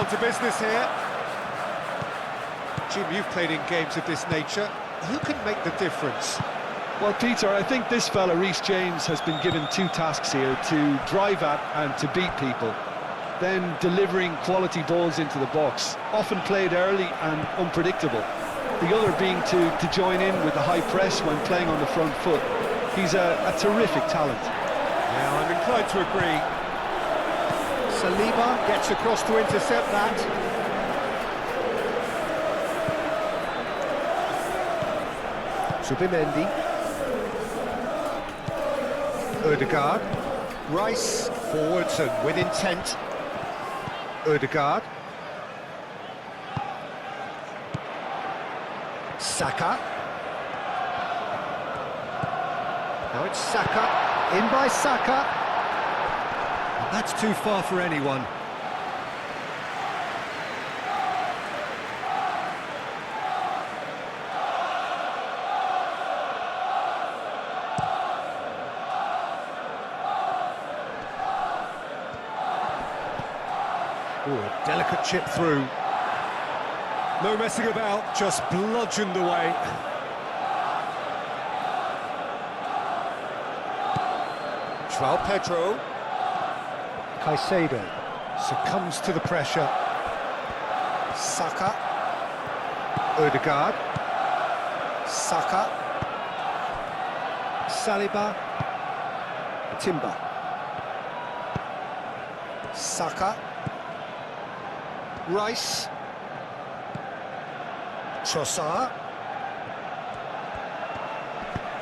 down to business here. Jim, you've played in games of this nature. Who can make the difference? Well, Peter, I think this fella, Reece James, has been given two tasks here: to drive at and to beat people. Then delivering quality balls into the box, often played early and unpredictable. The other being to join in with the high press when playing on the front foot. He's a terrific talent. Yeah, I'm inclined to agree. Saliba gets across to intercept that. Subimendi. Ødegaard. Rice forwards and with intent. Ødegaard. Saka. Now it's Saka. In by Saka. That's too far for anyone. Ooh, a delicate chip through. No messing about, just bludgeoned away. João Pedro. Caicedo succumbs to the pressure. Saka. Ødegaard. Saka. Saliba. Timber. Saka. Rice. Trossard.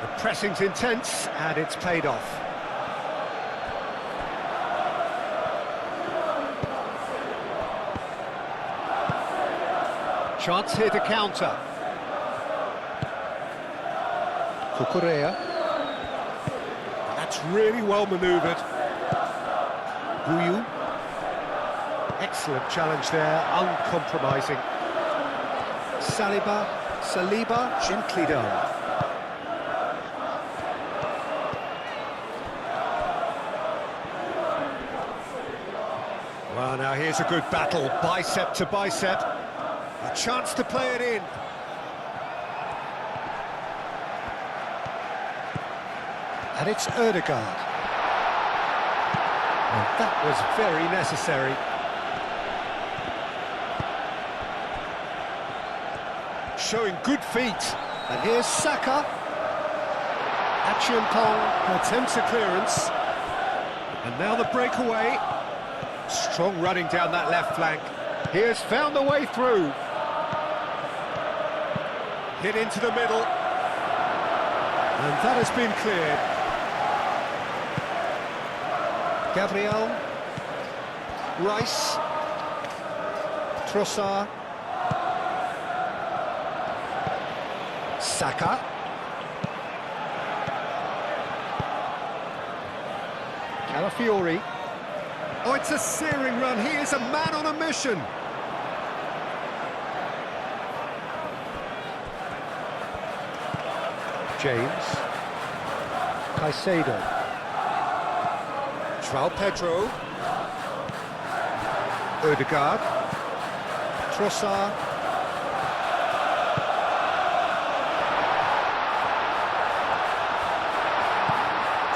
The pressing's intense and it's paid off. Chance here to counter. Cucurella. That's really well manoeuvred. Guyu. Excellent challenge there, uncompromising. Saliba, gently done. Well, now here's a good battle, bicep to bicep. A chance to play it in. And it's Ødegaard. And that was very necessary. Showing good feet. And here's Saka. Achiampong attempts a clearance. And now the breakaway. Strong running down that left flank. He has found a way through. Hit into the middle. And that has been cleared. Gabriel. Rice. Trossard. Saka. Calafiori. Oh, it's a searing run. He is a man on a mission. James. Caicedo. João Pedro. Ødegaard. Trossard.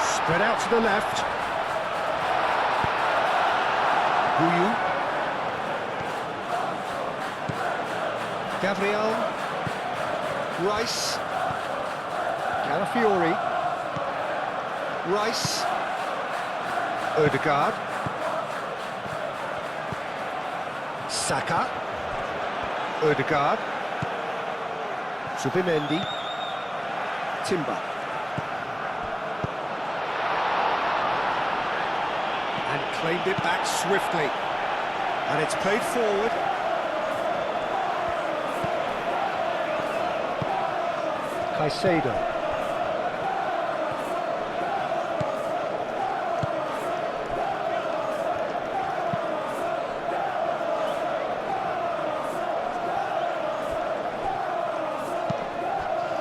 Spread out to the left. Guyu. Gabriel. Rice. Calafiori. Rice. Ødegaard. Saka. Ødegaard. Subimendi. Timber. And claimed it back swiftly. And it's played forward. Caicedo.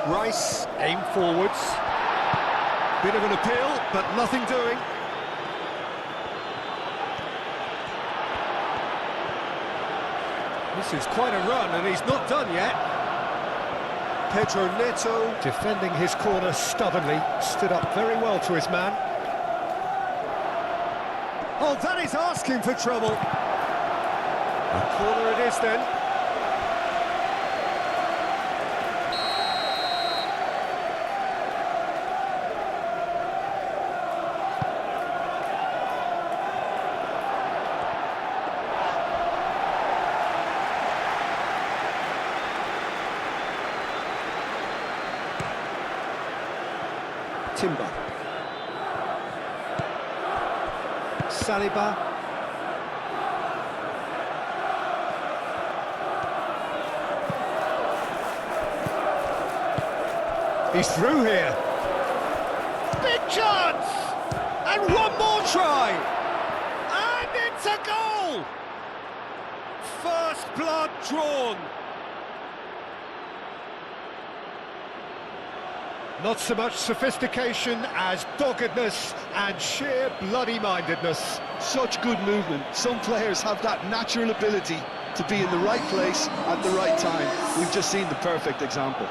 Rice, aim forwards. Bit of an appeal, but nothing doing. This is quite a run, and he's not done yet. Pedro Neto, defending his corner stubbornly, stood up very well to his man. Oh, that is asking for trouble. A corner it is then. Timber. Saliba. He's through here. Big chance! And one more try! And it's a goal! First blood drawn. Not so much sophistication as doggedness and sheer bloody-mindedness. Such good movement. Some players have that natural ability to be in the right place at the right time. We've just seen the perfect example.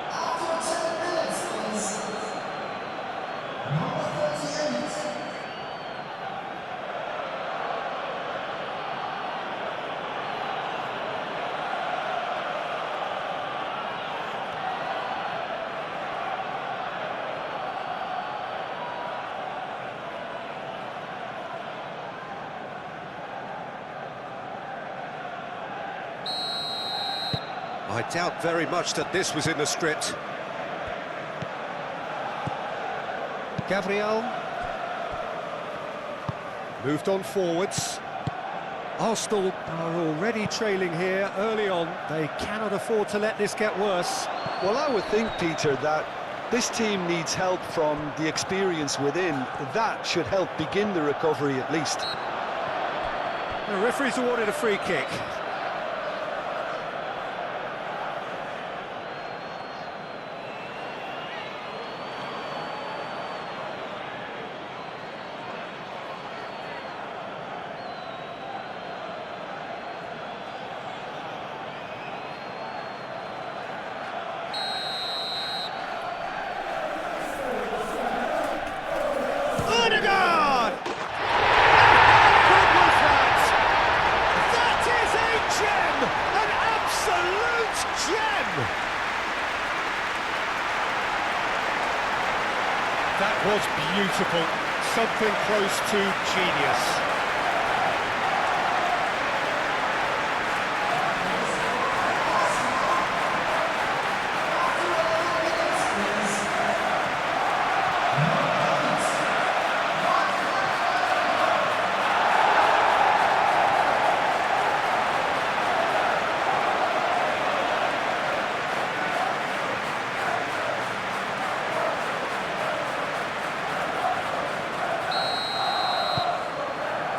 I doubt very much that this was in the script. Gabriel. Moved on forwards. Arsenal are already trailing here early on. They cannot afford to let this get worse. Well, I would think, Peter, that this team needs help from the experience within. That should help begin the recovery at least. The referee's awarded a free kick. That was beautiful, something close to genius.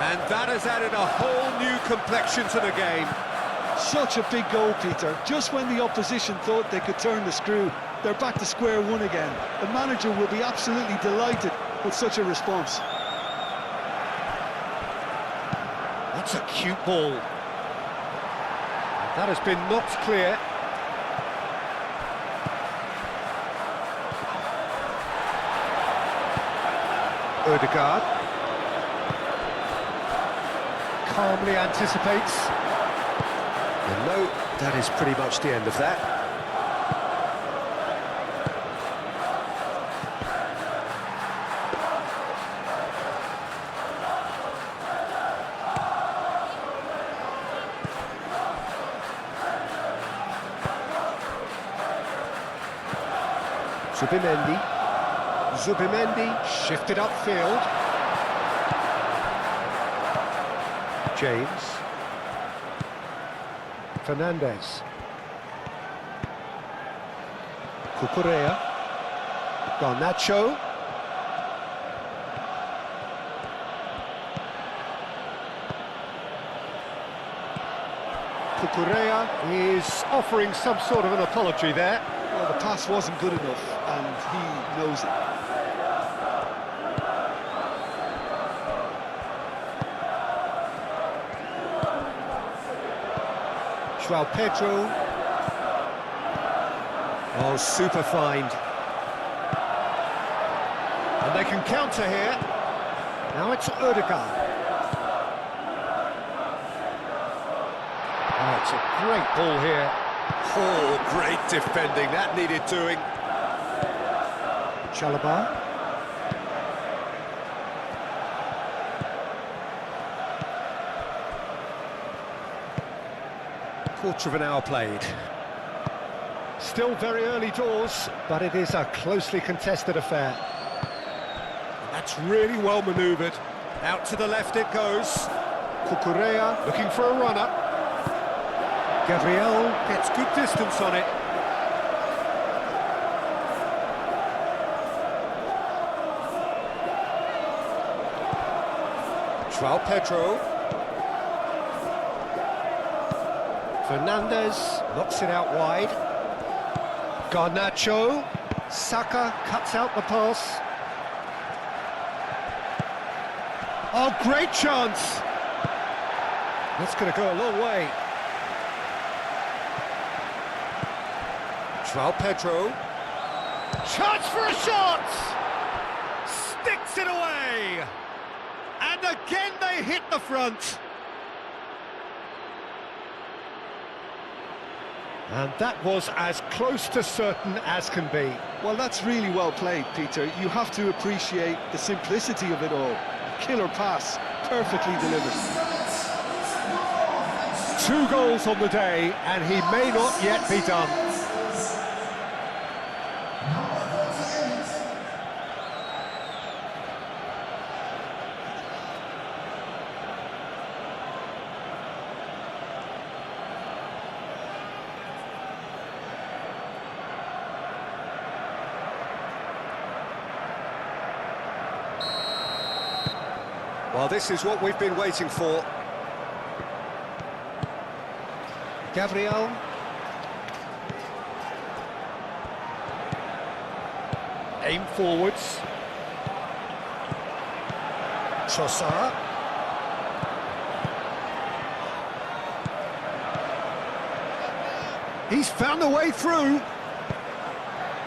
And that has added a whole new complexion to the game. Such a big goal, Peter. Just when the opposition thought they could turn the screw, they're back to square one again. The manager will be absolutely delighted with such a response. That's a cute ball. That has been knocked clear. Odegaard. Calmly anticipates. And no, that is pretty much the end of that. Zubimendi shifted upfield. James. Fernandez. Cucurella. Garnacho. Cucurella is offering some sort of an apology there. Well, the pass wasn't good enough, and he knows it. João Pedro. Oh, super find. And they can counter here. Now it's Ødegaard. Oh, it's a great ball here. Oh, great defending. That needed doing. Chalobah. Quarter of an hour played. Still very early doors, but it is a closely contested affair. That's really well manoeuvred. Out to the left it goes. Cucurella looking for a runner. Gabriel gets good distance on it. João Pedro. Fernandes knocks it out wide. Garnacho. Saka cuts out the pass. Oh, great chance! That's going to go a long way. João Pedro. Chance for a shot! Sticks it away! And again they hit the front. And that was as close to certain as can be. Well, that's really well played, Peter. You have to appreciate the simplicity of it all. Killer pass, perfectly delivered. 2 goals on the day, and he may not yet be done. Well, this is what we've been waiting for. Gabriel. Aim forwards. Trossard. He's found a way through.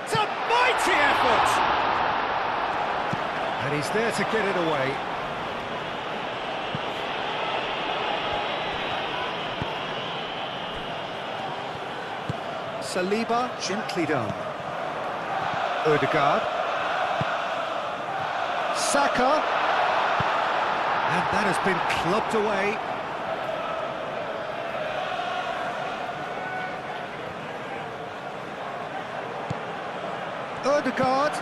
It's a mighty effort! And he's there to get it away. Saliba, gently done. Ødegaard. Saka. And that has been clubbed away. Ødegaard.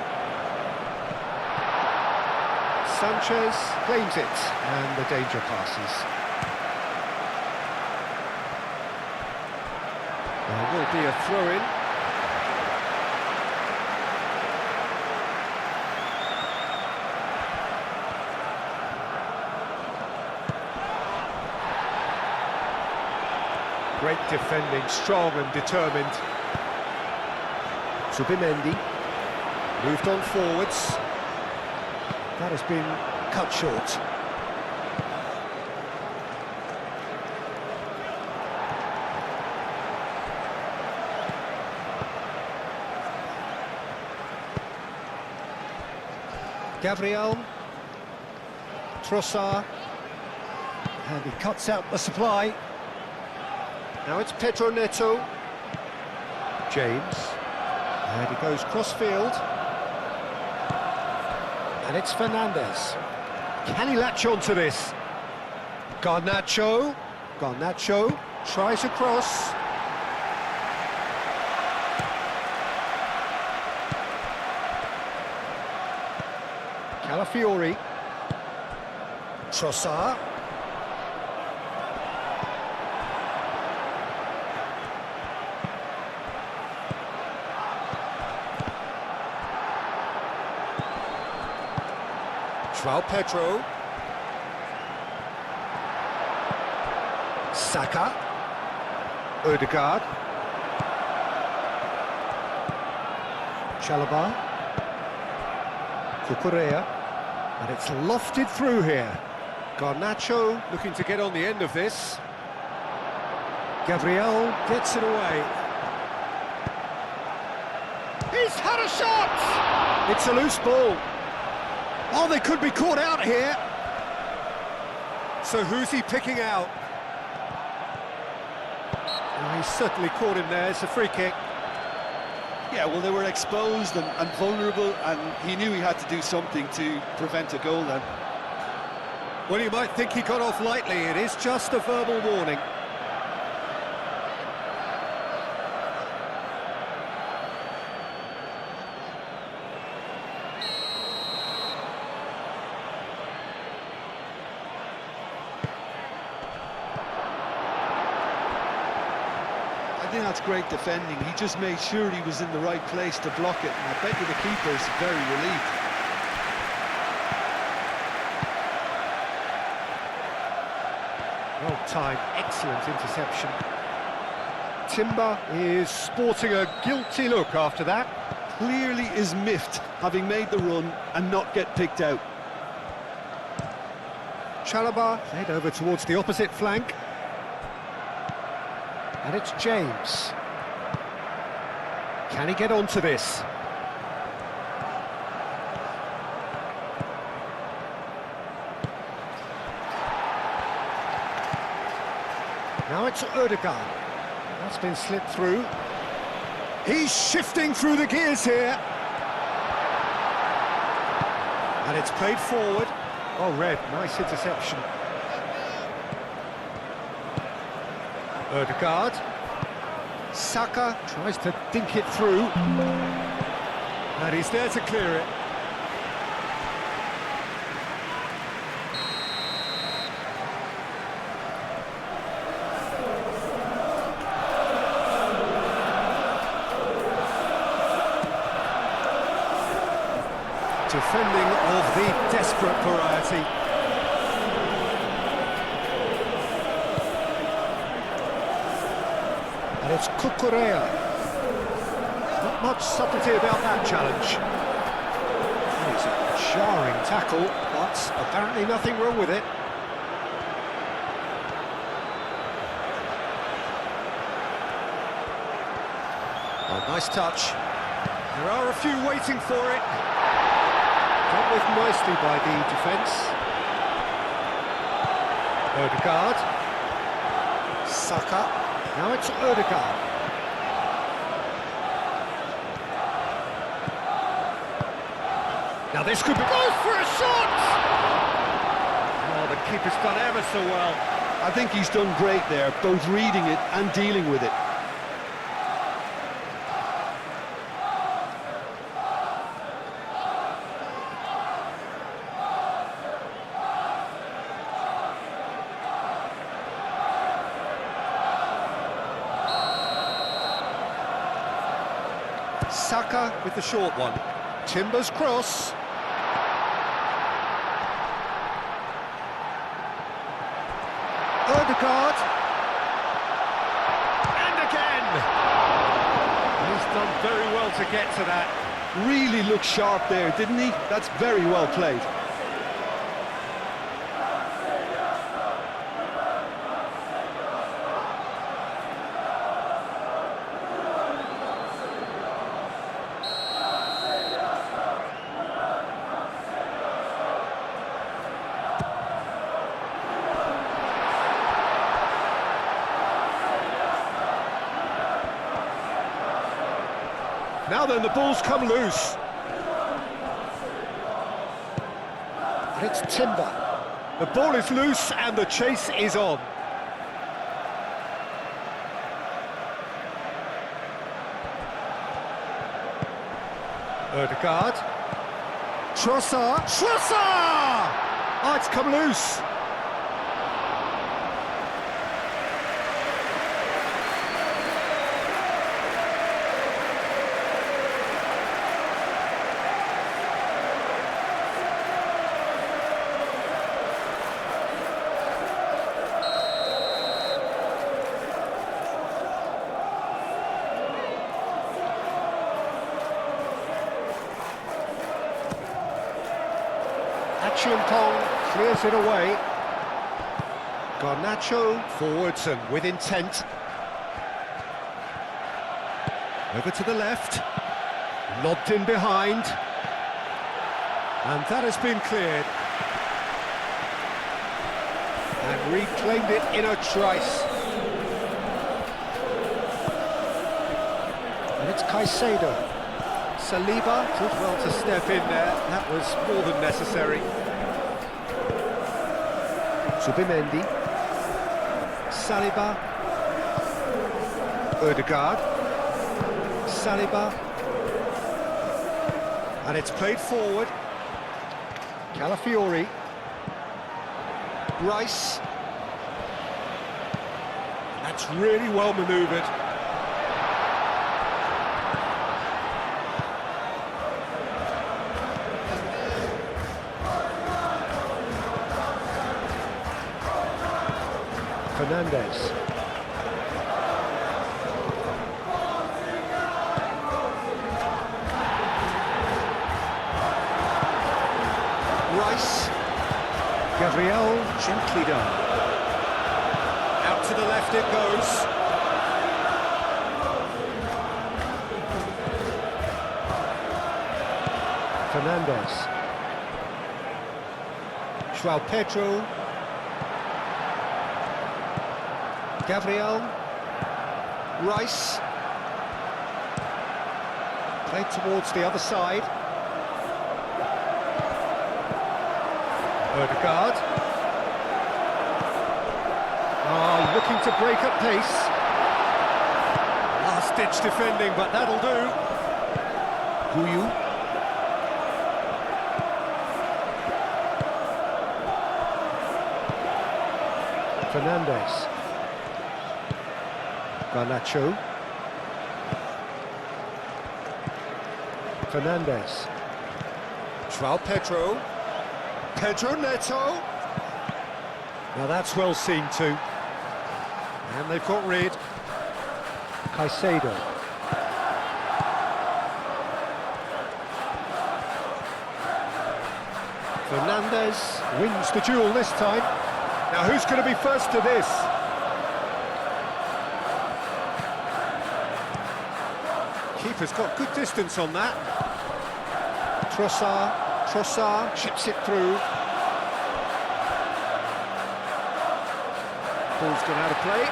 Sanchez claims it, and the danger passes. There will be a throw-in. Great defending, strong and determined. Zubimendi moved on forwards. That has been cut short. Gabriel, Trossard, and he cuts out the supply. Now it's Pedro Neto. James, and he goes cross-field. And it's Fernandes. Can he latch on to this? Garnacho. Garnacho tries a cross. Calafiori. Trossard. João Pedro. Saka. Ødegaard. Chalobah. Cucurella. And it's lofted through here. Garnacho looking to get on the end of this. Gabriel gets it away. He's had a shot! It's a loose ball. Oh, they could be caught out here. So who's he picking out? Oh, he's certainly caught him there. It's a free kick. Yeah, well, they were exposed and vulnerable, and he knew he had to do something to prevent a goal then. Well, you might think he got off lightly. It is just a verbal warning. I think that's great defending. He just made sure he was in the right place to block it, and I bet you the keeper's very relieved. Well timed, excellent interception. Timber is sporting a guilty look after that. Clearly is miffed, having made the run and not get picked out. Chalobah head over towards the opposite flank. And it's James. Can he get onto this? Now it's Ødegaard. That's been slipped through. He's shifting through the gears here. And it's played forward. Oh, Red, nice interception. Ødegaard. Saka tries to dink it through. And he's there to clear it. Defending of the desperate variety. And it's Cucurella. Not much subtlety about that challenge. And it's a jarring tackle, but apparently nothing wrong with it. Oh, nice touch. There are a few waiting for it. Dealt with nicely by the defence. Ødegaard. Saka. Now it's Ødegaard. Now this could be... Goes for a shot! Oh, the keeper's done ever so well. I think he's done great there, both reading it and dealing with it. Saka with the short one. Timber's cross. Ødegaard. And again! He's done very well to get to that. Really looked sharp there, didn't he? That's very well played. Now then, the ball's come loose. And it's Timber. The ball is loose and the chase is on. Ødegaard. Trossard. Trossard! Oh, it's come loose. Chimpong clears it away. Garnacho forwards and with intent. Over to the left. Lobbed in behind. And that has been cleared. And reclaimed it in a trice. And it's Caicedo. Saliba did well to step in there. That was more than necessary. Subimendi. Saliba. Ødegaard. Saliba. And it's played forward. Calafiori. Rice. That's really well manoeuvred. Fernandes. Rice. Gabriel, gently done. Out to the left it goes. Fernandes. João Pedro. Gabriel. Rice. Played towards the other side. Ødegaard. Looking to break up pace. Last-ditch defending, but that'll do. Guyu. Fernandes. Garnacho. Fernandes. João Pedro. Pedro Neto. Now that's well seen too. And they've got rid. Caicedo. Fernandes wins the duel this time. Now who's going to be first to this? Keeper's got good distance on that. Trossard chips it through. Ball's gone out of play.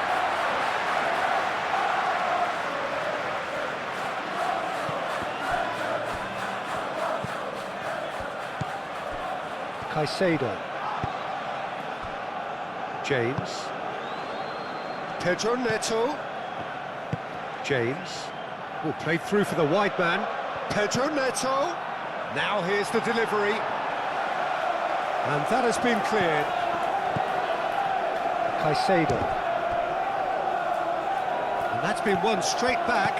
Caicedo. James. Pedro Neto. James. Played through for the wide man. Pedro Neto. Now here's the delivery. And that has been cleared. Caicedo. And that's been won straight back.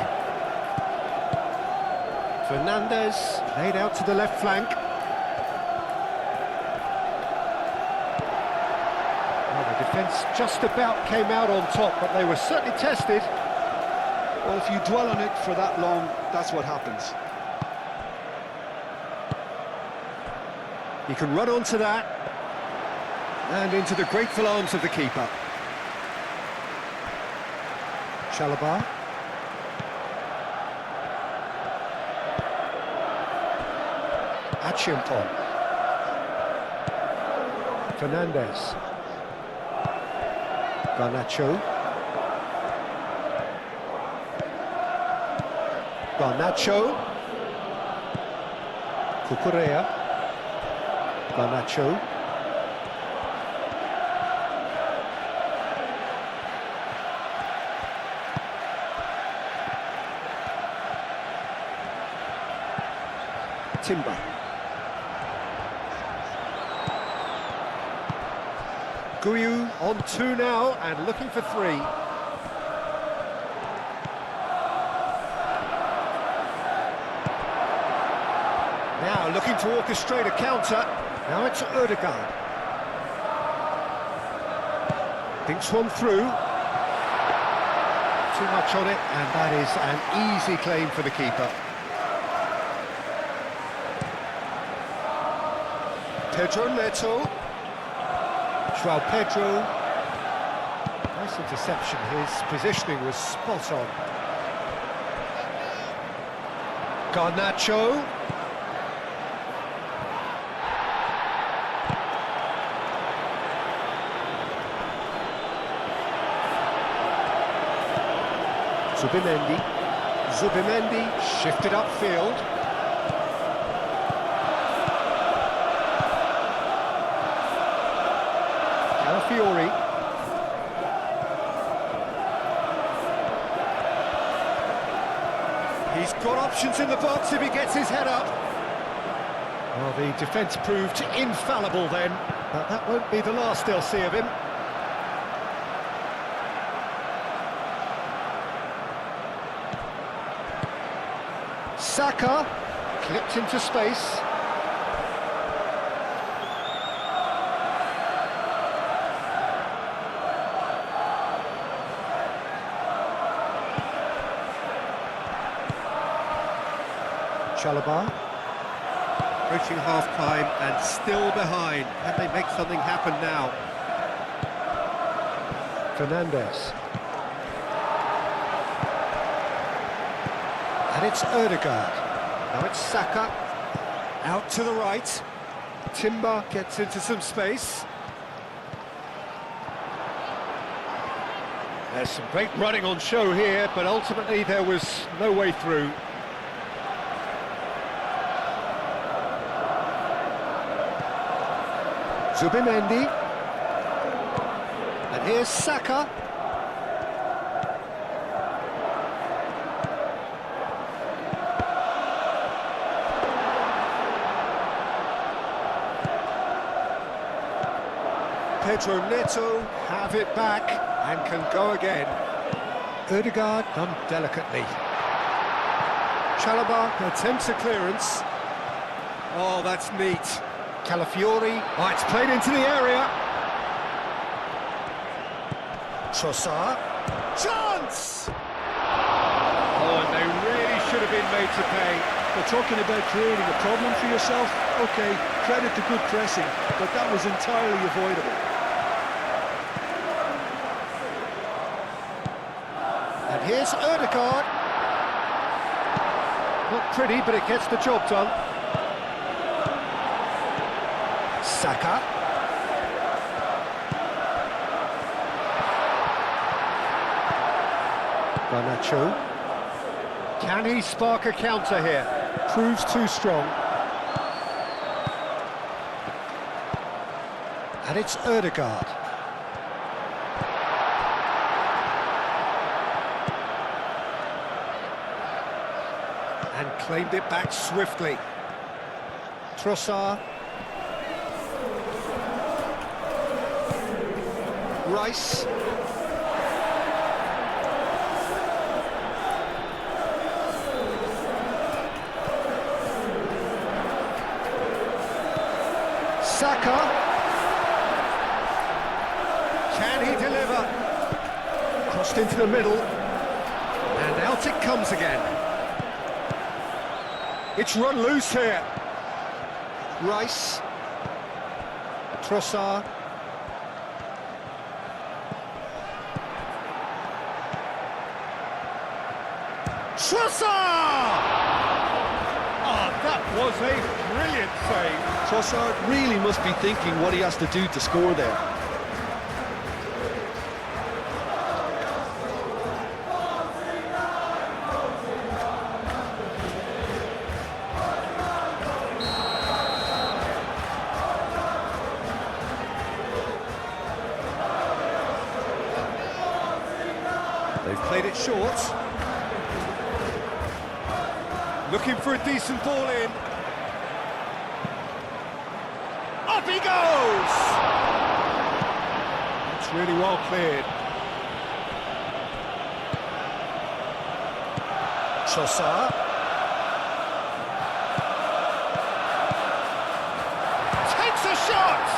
Fernandes laid out to the left flank. Well, the defence just about came out on top, but they were certainly tested. Well, if you dwell on it for that long, that's what happens. He can run onto that and into the grateful arms of the keeper. Chalobah. Achimpong. Fernandes. Garnacho. Garnacho. Cucurella. Garnacho. Timber. Guyu on two now and looking for three. Now looking to orchestrate a counter. Now it's Ødegaard. Thinks one through. Too much on it, and that is an easy claim for the keeper. Pedro Neto. João Pedro. Nice interception, his positioning was spot on. Garnacho. Zubimendi shifted upfield. Calafiori. He's got options in the box if he gets his head up. Well, the defence proved infallible then, but that won't be the last they'll see of him. Saka, clipped into space. Chalobah. Approaching half-time and still behind. Can they make something happen now? Fernandes. And it's Ødegaard. Now it's Saka. Out to the right. Timber gets into some space. There's some great running on show here, but ultimately there was no way through. Zubimendi. And here's Saka. Pedro Neto have it back and can go again. Ødegaard done delicately. Chalobah attempts a clearance. Oh, that's neat. Calafiori. Oh, it's played into the area. Trossard. Chance! Oh, and they really should have been made to pay. We're talking about creating a problem for yourself. OK, credit to good pressing, but that was entirely avoidable. And here's Ødegaard. Not pretty, but it gets the job done. Saka. Garnacho. Can he spark a counter here? Proves too strong. And it's Ødegaard. And claimed it back swiftly. Trossard. Rice. Saka. Can he deliver? Crossed into the middle. And out it comes again. It's run loose here. Rice. Trossard. Trossard! Oh, that was a brilliant save. Trossard really must be thinking what he has to do to score there. They've played it short. Looking for a decent ball in. Up he goes! It's really well cleared. Trossard. Takes a shot!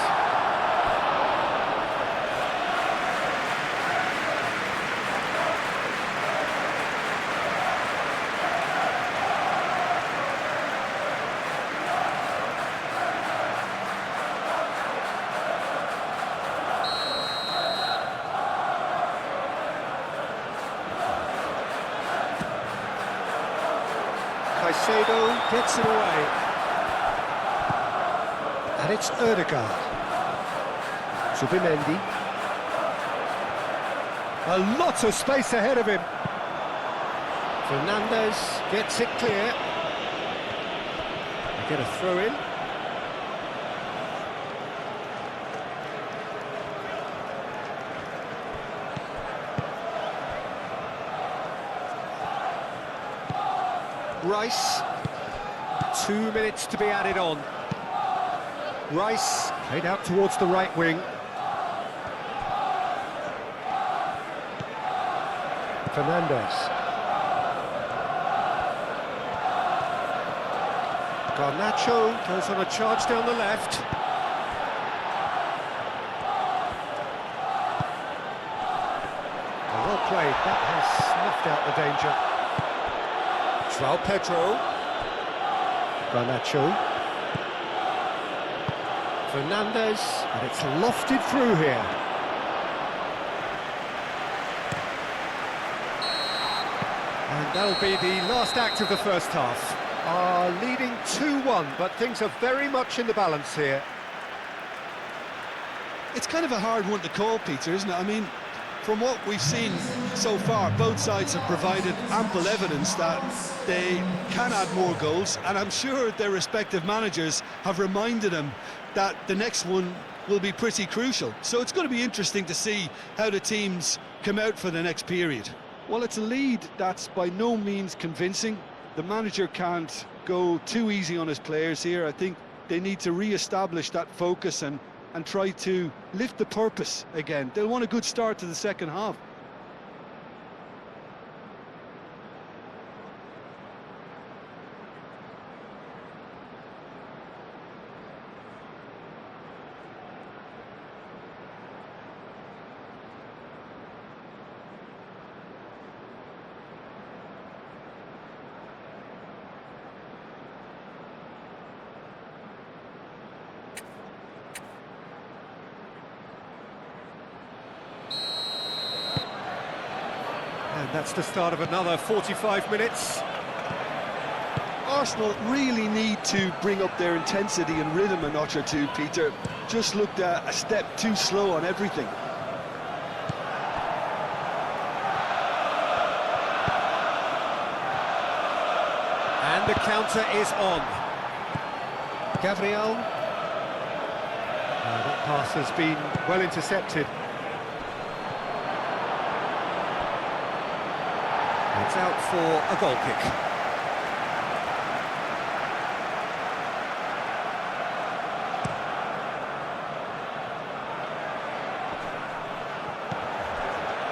Caicedo gets it away. And it's Ødegaard. Zubimendi. A lot of space ahead of him. Fernandez gets it clear. They get a throw in. Rice. 2 minutes to be added on. Rice played out towards the right wing. Fernandez. Garnacho goes on a charge down the left. Well played, that has snuffed out the danger. João Pedro. Garnacho. Fernandez, and it's lofted through here. And that'll be the last act of the first half. Leading 2-1, but things are very much in the balance here. It's kind of a hard one to call, Peter, isn't it? I mean, from what we've seen so far, both sides have provided ample evidence that they can add more goals, and I'm sure their respective managers have reminded them that the next one will be pretty crucial. So it's going to be interesting to see how the teams come out for the next period. Well, it's a lead that's by no means convincing. The manager can't go too easy on his players here. I think they need to re-establish that focus and try to lift the purpose again. They'll want a good start to the second half. And that's the start of another 45 minutes. Arsenal really need to bring up their intensity and rhythm a notch or two, Peter. Just looked a step too slow on everything. And the counter is on. Gabriel. That pass has been well intercepted. It's out for a goal kick.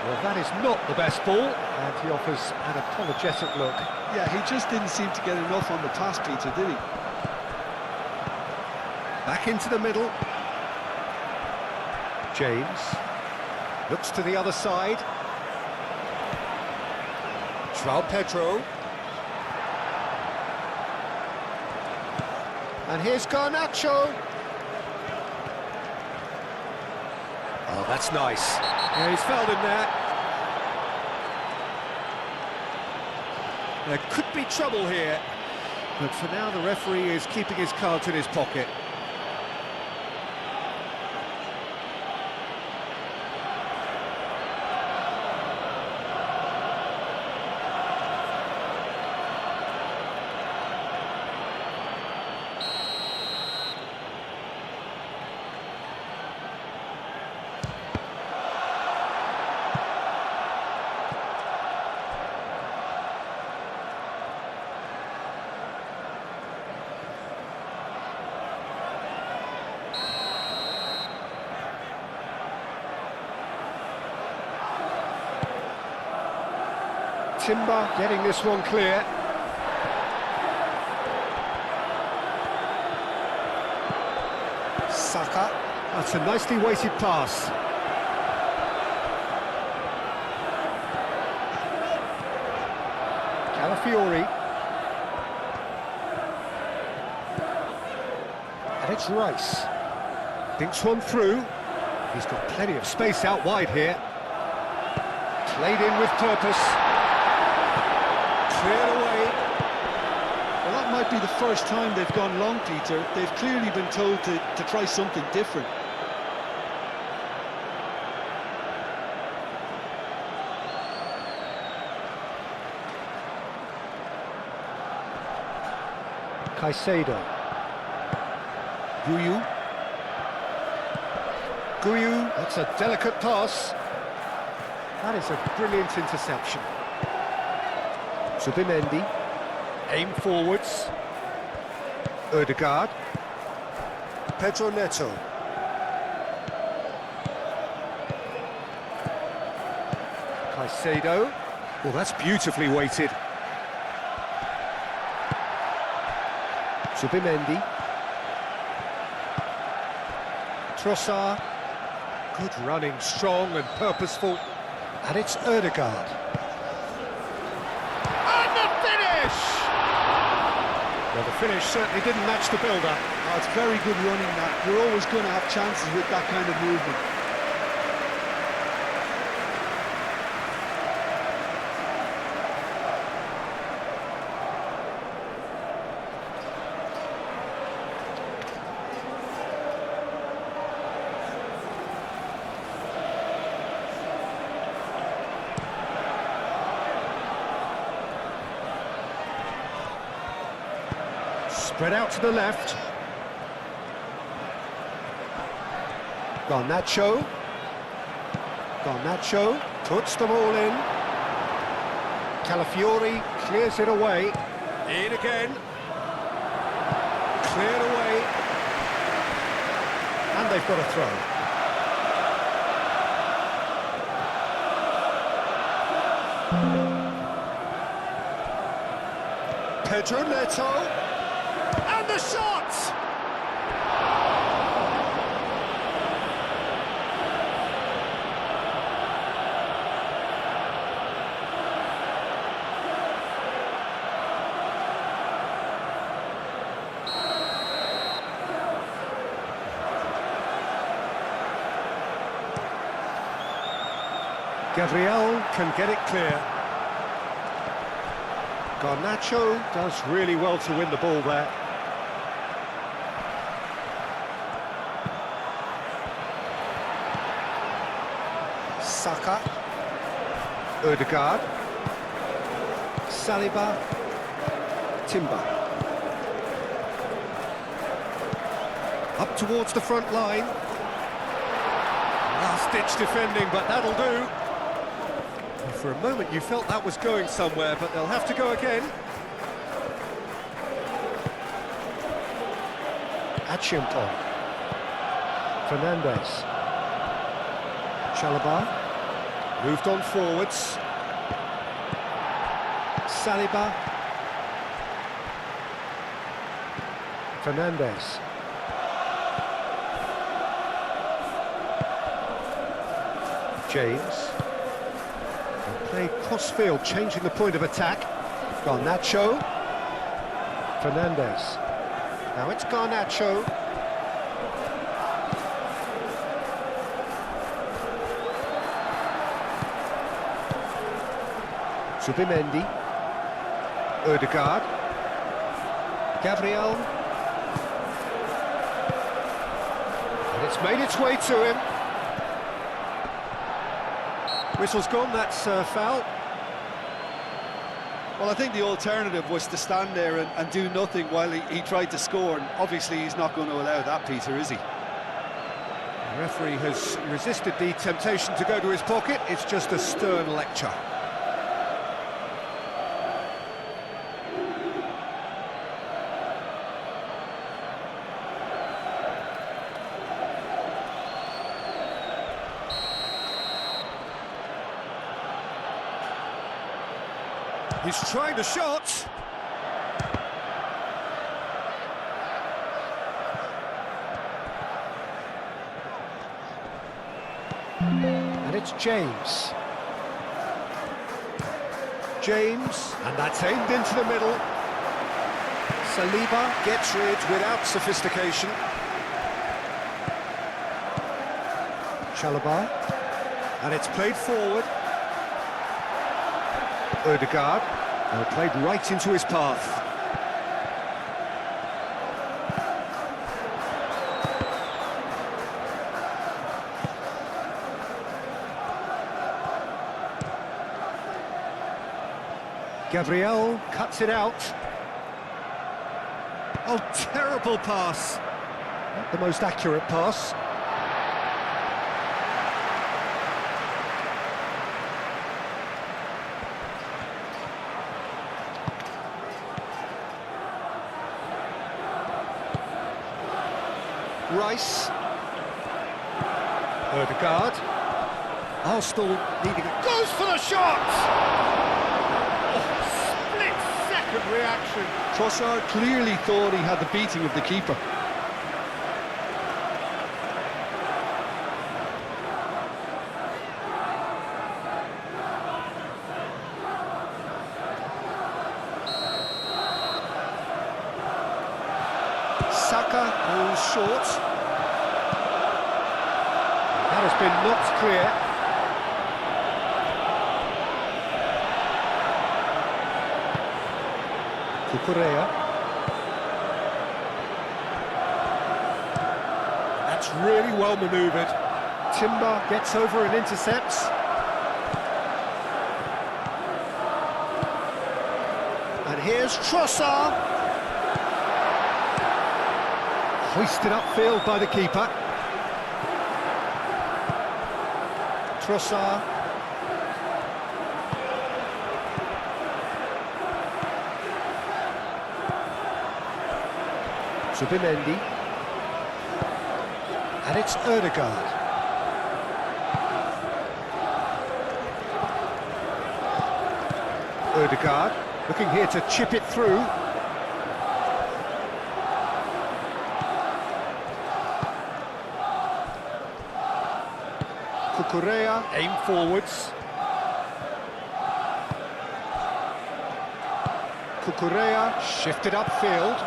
Well, that is not the best ball, and he offers an apologetic look. Yeah, he just didn't seem to get enough on the pass, Peter, did he? Back into the middle. James looks to the other side. João Pedro. And here's Garnacho. Oh, that's nice. Yeah, he's fouled him there. There could be trouble here, but for now the referee is keeping his cards in his pocket. Timber getting this one clear. Saka. That's a nicely weighted pass. Calafiori. And it's Rice. Thinks one through. He's got plenty of space out wide here. Played in with purpose. Cleared away. might be the first time they've gone long, Peter. They've clearly been told to try something different. Caicedo. Guyu, that's a delicate pass. That is a brilliant interception. Subimendi, aim forwards. Ødegaard. Pedro Neto. Caicedo. Well, that's beautifully weighted. Subimendi. Trossard. Good running, strong and purposeful. And it's Ødegaard. And the finish! Well, the finish certainly didn't match the build-up. Oh, it's very good running, that. You're always going to have chances with that kind of movement. Spread out to the left. Garnacho. Garnacho puts them all in. Calafiori clears it away. In again. Cleared away. And they've got a throw. Pedro Neto. And the shot! Gabriel can get it clear. Garnacho does really well to win the ball there. Saka. Ødegaard. Saliba. Timber. Up towards the front line. Last-ditch defending, but that'll do. For a moment you felt that was going somewhere, but they'll have to go again. Achimpong. Fernandes. Chalobah. Moved on forwards. Saliba. Fernandes. James. They cross-field, changing the point of attack. Garnacho. Fernandes. Now it's Garnacho. Subimendi. Ødegaard. Gabriel. And it's made its way to him. Whistle's gone, that's foul. Well, I think the alternative was to stand there and do nothing while he tried to score, and obviously he's not going to allow that, Peter, is he? The referee has resisted the temptation to go to his pocket. It's just a stern lecture. He's trying the shot. And it's James. James, and that's aimed into the middle. Saliba gets rid without sophistication. Chalobah, and it's played forward. Ødegaard, played right into his path. Gabriel cuts it out. Oh, terrible pass. Not the most accurate pass. Rice. Ødegaard. Arsenal needing it. Goes for the shot! Oh, split-second reaction. Trossard clearly thought he had the beating of the keeper. Saka goes short. That has been knocked clear. Cucurella. That's really well manoeuvred. Timber gets over and intercepts. And here's Trossard. Hoisted upfield by the keeper. Trossard. Zubimendi. And it's Ødegaard. Ødegaard looking here to chip it through. Cucurella, aim forwards. Cucurella, shifted upfield.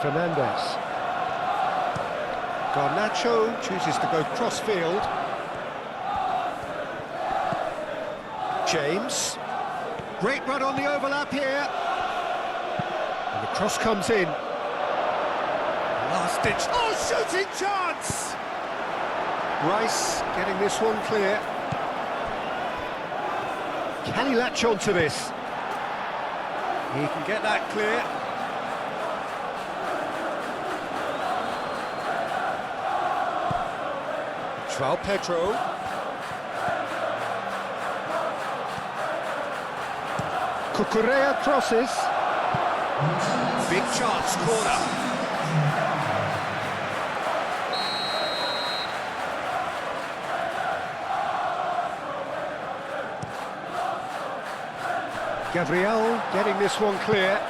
Fernandez. Garnacho chooses to go cross-field. James. Great run on the overlap here. And the cross comes in. Last ditch. Oh, shooting chance! Rice getting this one clear. Can he latch on to this? He can get that clear. João Pedro. Cucurella crosses. Big chance, corner. Gabriel getting this one clear.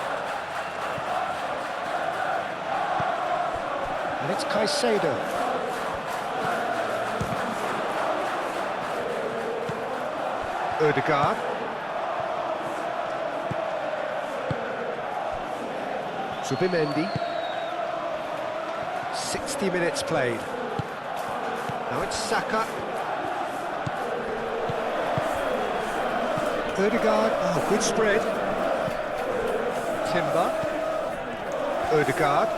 And it's Caicedo. Ødegaard. Zubimendi. 60 minutes played. Now it's Saka. Ødegaard, oh, good spread. Timber. Ødegaard.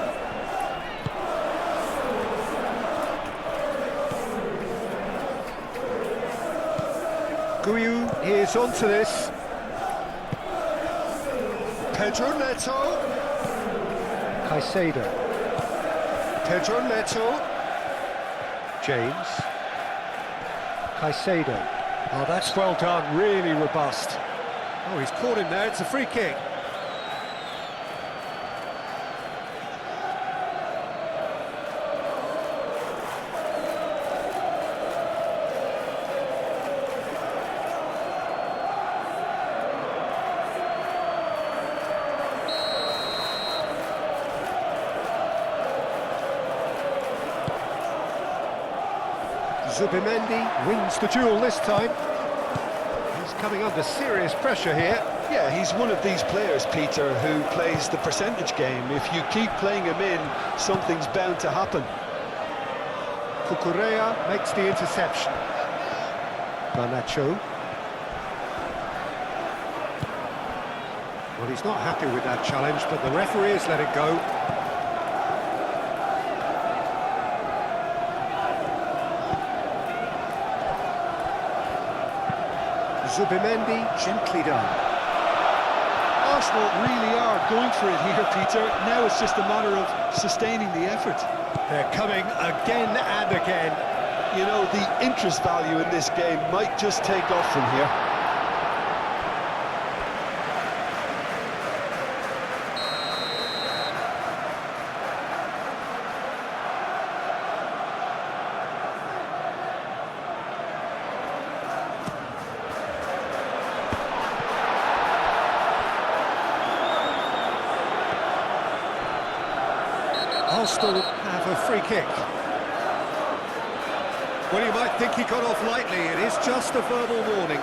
Guiu is onto this. Pedro Neto. Caicedo. Pedro Neto. James. Caicedo. Oh, that's well done, really robust. Oh, he's caught him there, it's a free kick. Zubimendi wins the duel this time. He's coming under serious pressure here. Yeah, he's one of these players, Peter, who plays the percentage game. If you keep playing him in, something's bound to happen. Cucurella makes the interception. Garnacho. Well, he's not happy with that challenge, but the referee has let it go. Zubimendi, gently done. Arsenal really are going for it here, Peter. Now it's just a matter of sustaining the effort. They're coming again and again. You know, the interest value in this game might just take off from here. Arsenal have a free kick. Well, you might think he got off lightly. It is just a verbal warning.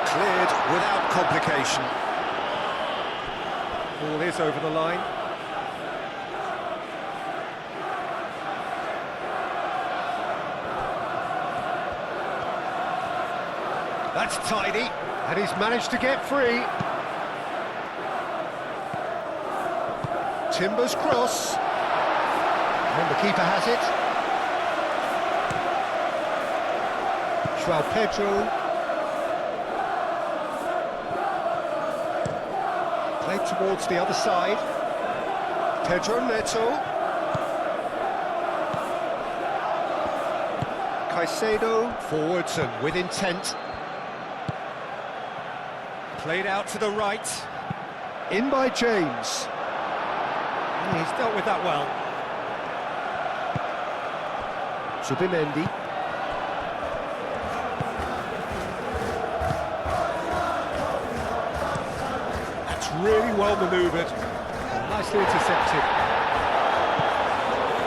Cleared without complication. Ball is over the line. That's tidy, and he's managed to get free. Timber's cross. And the keeper has it. João Pedro. Played towards the other side. Pedro Neto. Caicedo. Forwards and with intent. Played out to the right. In by James. He's dealt with that well. Zubimendi. That's really well manoeuvred. Nicely intercepted.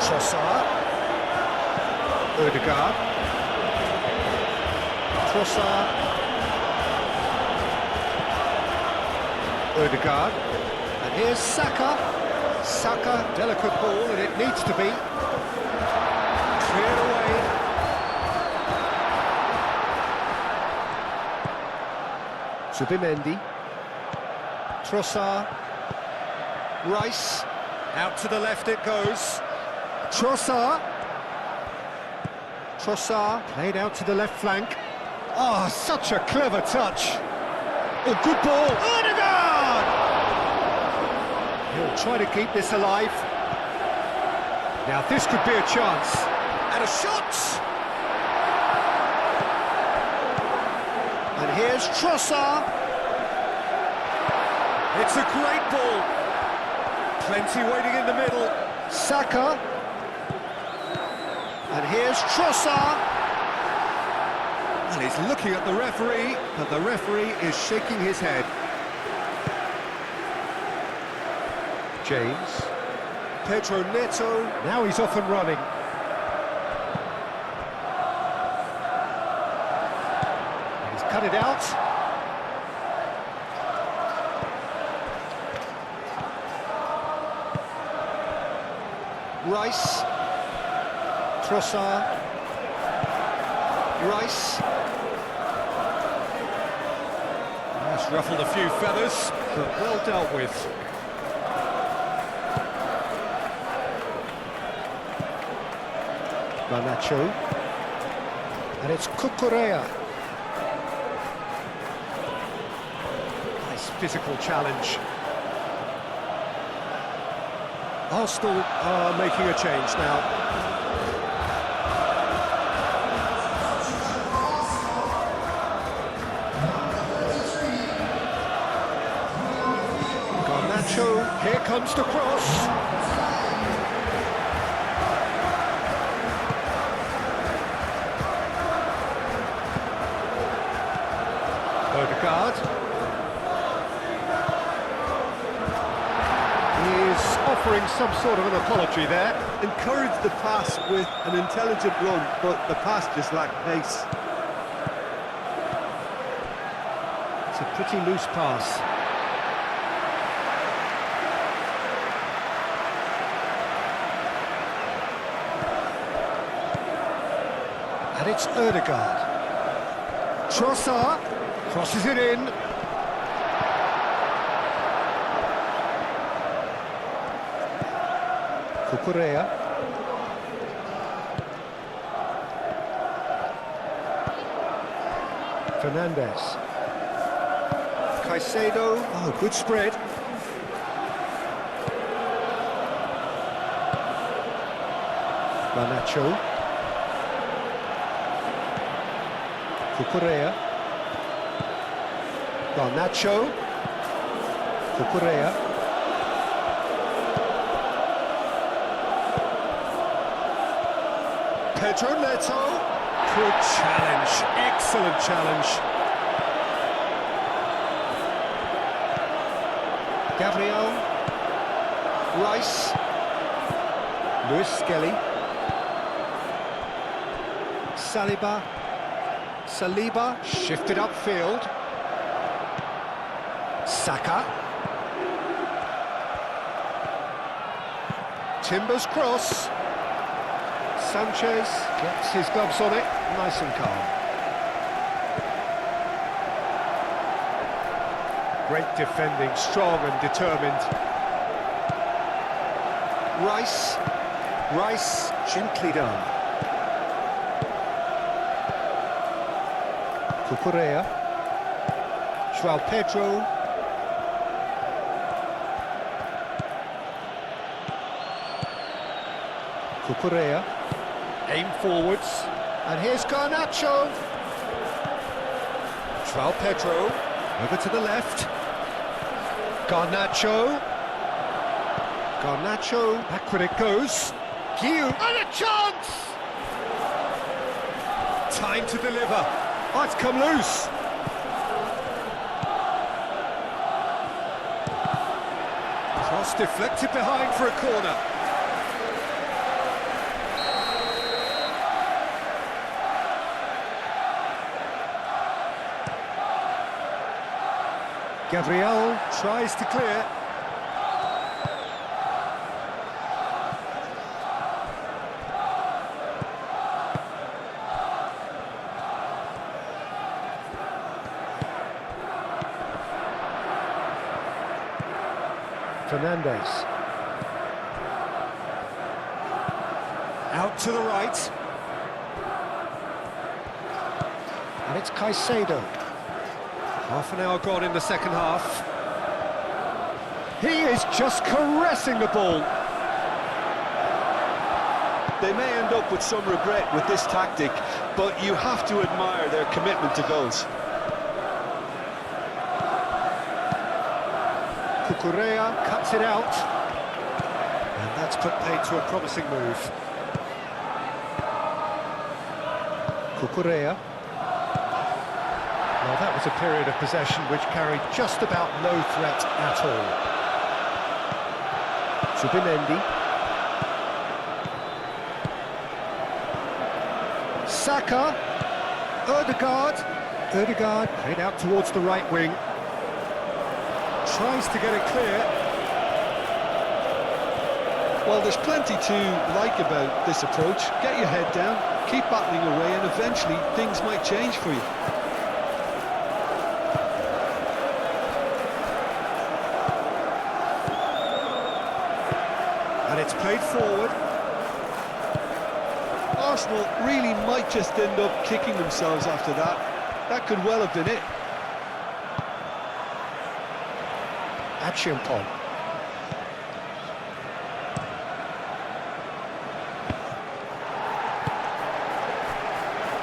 Trossard. Ødegaard. Trossard. Ødegaard, and here's Saka. Saka, delicate ball, and it needs to be cleared away. Zubimendi, Trossard, Rice, out to the left it goes. Trossard, played out to the left flank. Oh, such a clever touch. Oh, good ball. Ødegaard! He'll try to keep this alive. Now, this could be a chance. And a shot! And here's Trossard. It's a great ball. Plenty waiting in the middle. Saka. And here's Trossard. And he's looking at the referee, and the referee is shaking his head. James. Pedro Neto. Now he's off and running. He's cut it out. Rice. Trossard. Rice. That's ruffled a few feathers, but well dealt with. Garnacho. And it's Cucurella. Nice physical challenge. Arsenal are making a change now. Here comes the cross. Ødegaard. He is offering some sort of an apology there. Encouraged the pass with an intelligent run, but the pass just lacked pace. It's a pretty loose pass. And it's Ødegaard. Trossard crosses it in. Cucurella. Fernandez. Caicedo. Oh, good spread. Garnacho. Cucurella. Garnacho. Cucurella. Pedro Neto. Good challenge. Excellent challenge. Gabriel. Rice. Lewis Skelly. Saliba shifted upfield. Saka. Timbers cross. Sanchez gets his gloves on it, nice and calm. Great defending, strong and determined. Rice, gently done. Cucurella, João Pedro, Cucurella, aim forwards, and here's Garnacho. João Pedro, over to the left. Garnacho, backward it goes. Guillaume, and a chance! Time to deliver. Oh, it's come loose. Cross deflected behind for a corner. Gabriel tries to clear. Fernandez. Out to the right. And it's Caicedo. Half an hour gone in the second half. He is just caressing the ball. They may end up with some regret with this tactic, but you have to admire their commitment to goals. Cucurella cuts it out. And that's put paid to a promising move. Cucurella. Well, that was a period of possession which carried just about no threat at all. Zubimendi. Saka. Ødegaard played out towards the right wing. Tries to get it clear. Well, there's plenty to like about this approach. Get your head down, keep battling away, and eventually things might change for you. And it's played forward. Arsenal really might just end up kicking themselves after that. That could well have been it. Achiampong.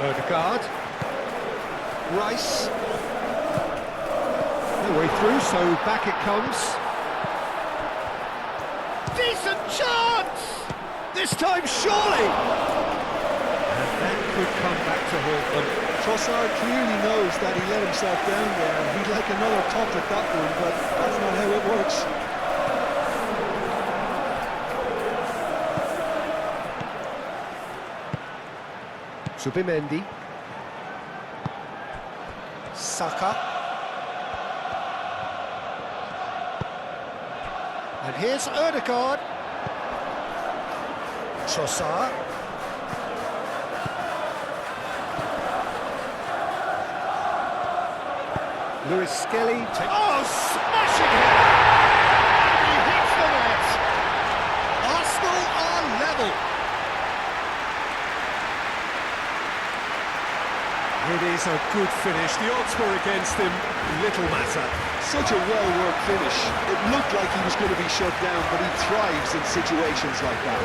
Ødegaard. Rice. No way through, so back it comes. Decent chance! This time, surely! And that could come back to haunt them. Trossard clearly knows that he let himself down there. He'd like another pop at that one, but that's not how it works. Zubimendi. Saka. And here's Ødegaard. Trossard. Lewis Skelly. Oh, smashing hit! He hits the net. Arsenal are level. It is a good finish. The odds were against him. Little matter. Such a well-worked finish. It looked like he was going to be shut down, but he thrives in situations like that.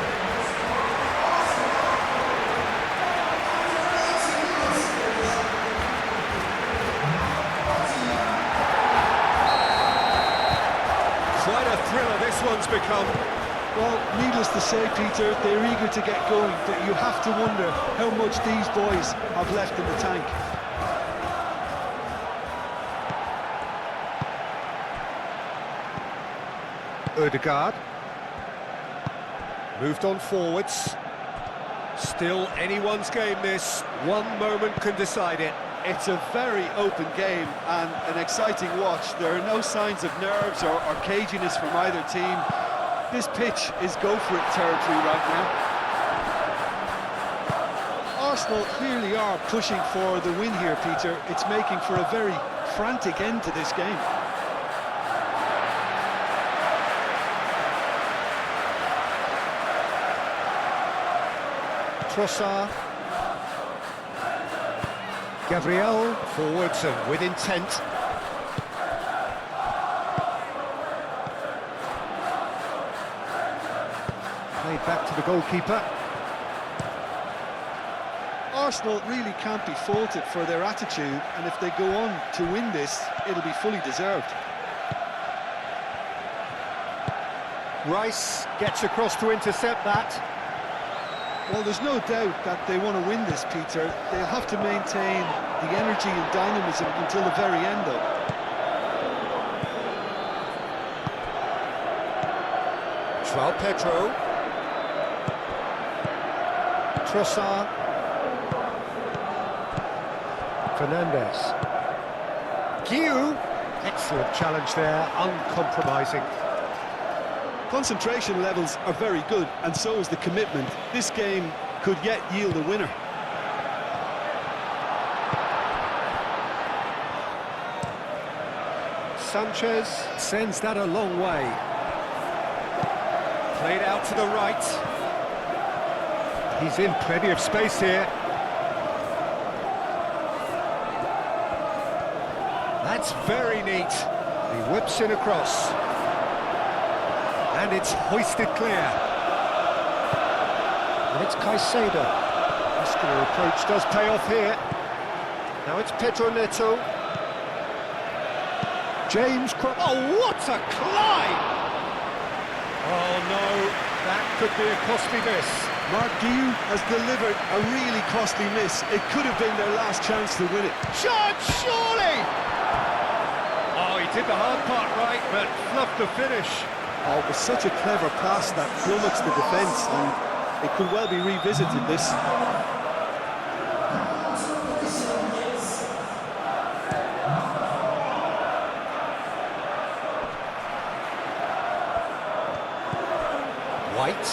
Quite a thriller this one's become. Well, needless to say, Peter, they're eager to get going, but you have to wonder how much these boys have left in the tank. Ødegaard. Moved on forwards. Still anyone's game this. One moment can decide it. It's a very open game and an exciting watch. There are no signs of nerves or caginess from either team. This pitch is go-for-it territory right now. Arsenal clearly are pushing for the win here, Peter. It's making for a very frantic end to this game. Trossard. Gabriel, forwards and with intent. Played back to the goalkeeper. Arsenal really can't be faulted for their attitude, and if they go on to win this, it'll be fully deserved. Rice gets across to intercept that. Well, there's no doubt that they want to win this, Peter. They'll have to maintain the energy and dynamism until the very end, though. João Pedro. Trossard. Fernandes. Guiu. Excellent challenge there, uncompromising. Concentration levels are very good, and so is the commitment. This game could yet yield a winner. Sanchez sends that a long way. Played out to the right. He's in plenty of space here. That's very neat. He whips in across. And it's hoisted clear. And it's Caicedo. Muscular approach does pay off here. Now it's Pedro Neto. James Oh, what a climb! Oh no, that could be a costly miss. Mark Guiu has delivered a really costly miss. It could have been their last chance to win it. Shot, surely! Oh, he did the hard part right, but fluffed the finish. Oh, it was such a clever pass that flummoxed the defence, and it could well be revisited, this. White.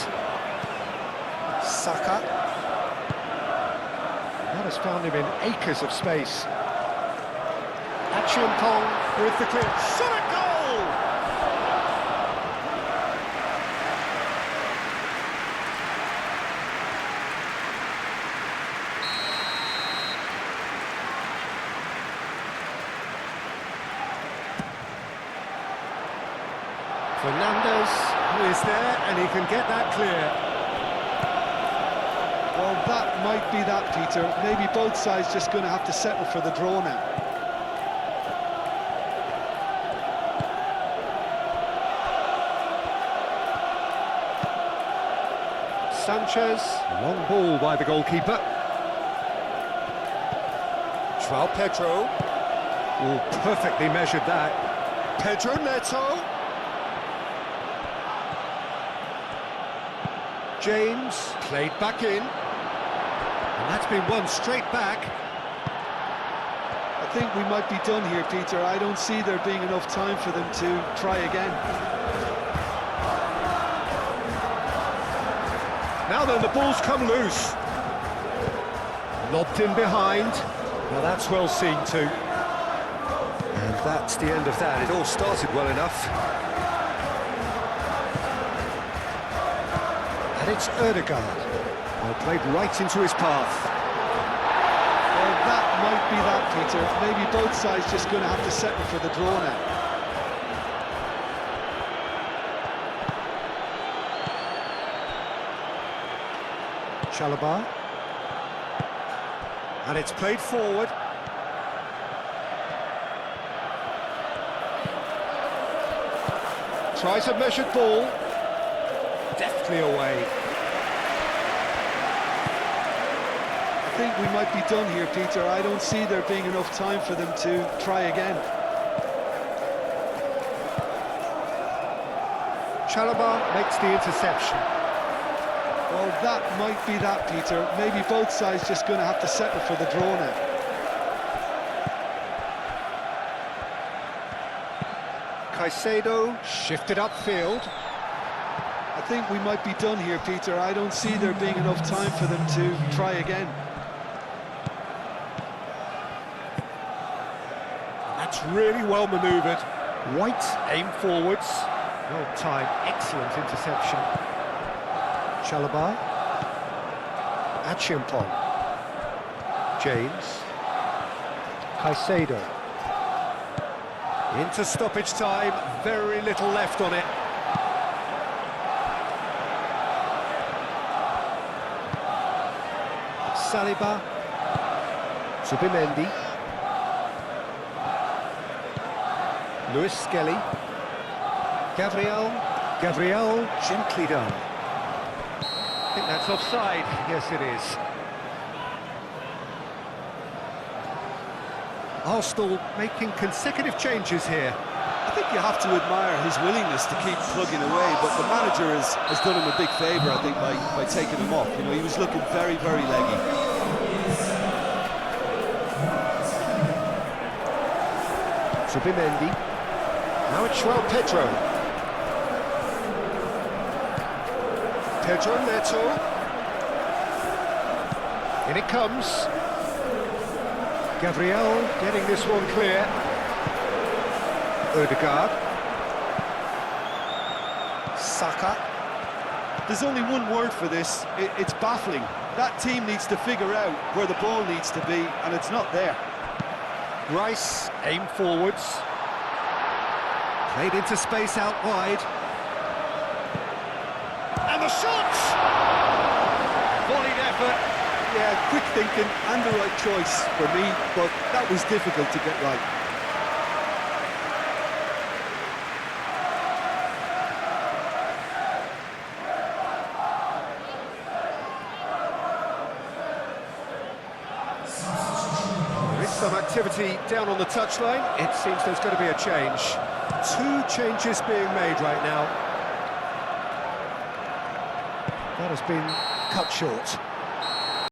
Saka. That has found him in acres of space. Achiampong with the clear. Shot a goal! Fernandes is there, and he can get that clear. Well, that might be that, Peter. Maybe both sides just going to have to settle for the draw now. Sanchez, long ball by the goalkeeper. João Pedro. Oh, perfectly measured that. Pedro Neto. James, played back in. And that's been won straight back. I think we might be done here, Peter. I don't see there being enough time for them to try again. Now then, the ball's come loose. Lobbed in behind. Now that's well seen too. And And that's the end of that. It all started well enough. And it's Ødegaard. Well, played right into his path. Well, that might be that, Peter. Maybe both sides just going to have to settle for the draw now. Chalobah. And it's played forward. Tries a measured ball. Deftly away. I think we might be done here, Peter. I don't see there being enough time for them to try again. Chalobah makes the interception. Well, that might be that, Peter. Maybe both sides just going to have to settle for the draw now. Caicedo shifted upfield. I think we might be done here, Peter. I don't see there being enough time for them to try again. That's really well manoeuvred. White aim forwards. Well timed, excellent interception. Chalobah. Achiampong. James. Caicedo. Into stoppage time, very little left on it. Saliba. Zubimendi. Lewis Skelly. Gabriel, gently done. I think that's offside. Yes, it is. Arsenal making consecutive changes here. I think you have to admire his willingness to keep plugging away, but the manager has done him a big favour, I think, by taking him off. You know, he was looking very, very leggy. Zubimendi. Now it's João Pedro. Pedro Neto. In it comes. Gabriel getting this one clear. Ødegaard. Saka. There's only one word for this. It's baffling. That team needs to figure out where the ball needs to be, and it's not there. Rice, aim forwards. Played into space out wide. And the shot! Volleyed effort. Yeah, quick thinking and the right choice for me, but that was difficult to get right. There is some activity down on the touchline. It seems there's going to be a change. Two changes being made right now. That has been cut short.